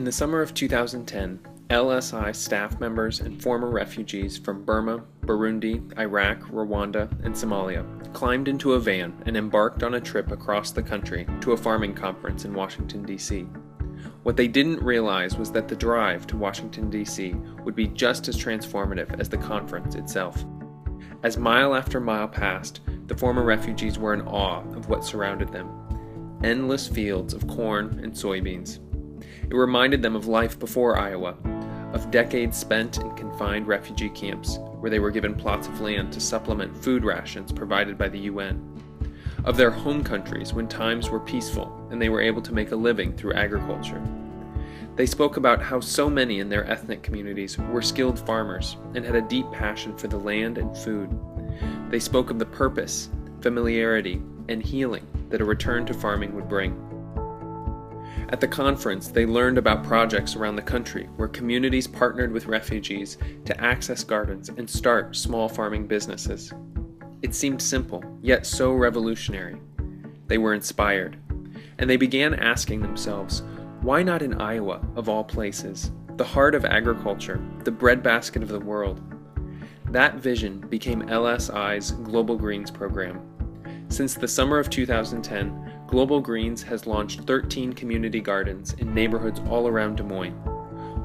In the summer of 2010, LSI staff members and former refugees from Burma, Burundi, Iraq, Rwanda, and Somalia climbed into a van and embarked on a trip across the country to a farming conference in Washington, D.C. What they didn't realize was that the drive to Washington, D.C. would be just as transformative as the conference itself. As mile after mile passed, the former refugees were in awe of what surrounded them. Endless fields of corn and soybeans. It reminded them of life before Iowa, of decades spent in confined refugee camps where they were given plots of land to supplement food rations provided by the UN, of their home countries when times were peaceful and they were able to make a living through agriculture. They spoke about how so many in their ethnic communities were skilled farmers and had a deep passion for the land and food. They spoke of the purpose, familiarity, and healing that a return to farming would bring. At the conference, they learned about projects around the country where communities partnered with refugees to access gardens and start small farming businesses. It seemed simple, yet so revolutionary. They were inspired, and they began asking themselves, why not in Iowa, of all places, the heart of agriculture, the breadbasket of the world? That vision became LSI's Global Greens program. Since the summer of 2010, Global Greens has launched 13 community gardens in neighborhoods all around Des Moines.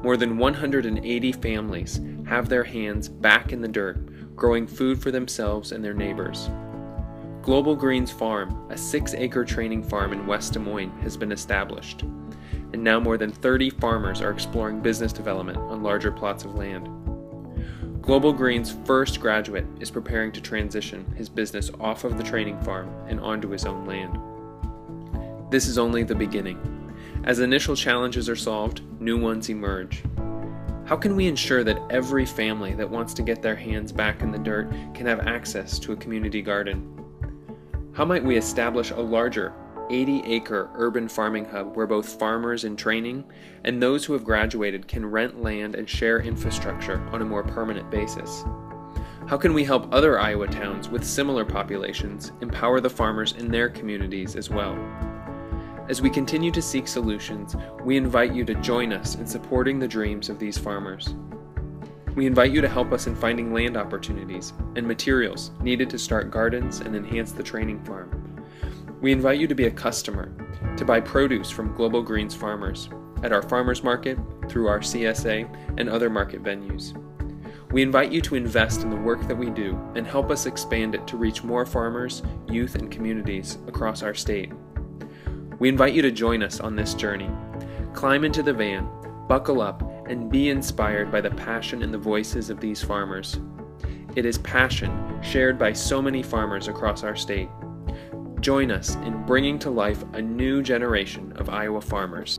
More than 180 families have their hands back in the dirt, growing food for themselves and their neighbors. Global Greens Farm, a 6-acre training farm in West Des Moines, has been established, and now more than 30 farmers are exploring business development on larger plots of land. Global Greens' first graduate is preparing to transition his business off of the training farm and onto his own land. This is only the beginning. As initial challenges are solved, new ones emerge. How can we ensure that every family that wants to get their hands back in the dirt can have access to a community garden? How might we establish a larger 80-acre urban farming hub where both farmers in training and those who have graduated can rent land and share infrastructure on a more permanent basis? How can we help other Iowa towns with similar populations empower the farmers in their communities as well? As we continue to seek solutions, we invite you to join us in supporting the dreams of these farmers. We invite you to help us in finding land opportunities and materials needed to start gardens and enhance the training farm. We invite you to be a customer, to buy produce from Global Greens farmers at our farmers market, through our CSA, and other market venues. We invite you to invest in the work that we do and help us expand it to reach more farmers, youth, and communities across our state. We invite you to join us on this journey. Climb into the van, buckle up, and be inspired by the passion and the voices of these farmers. It is passion shared by so many farmers across our state. Join us in bringing to life a new generation of Iowa farmers.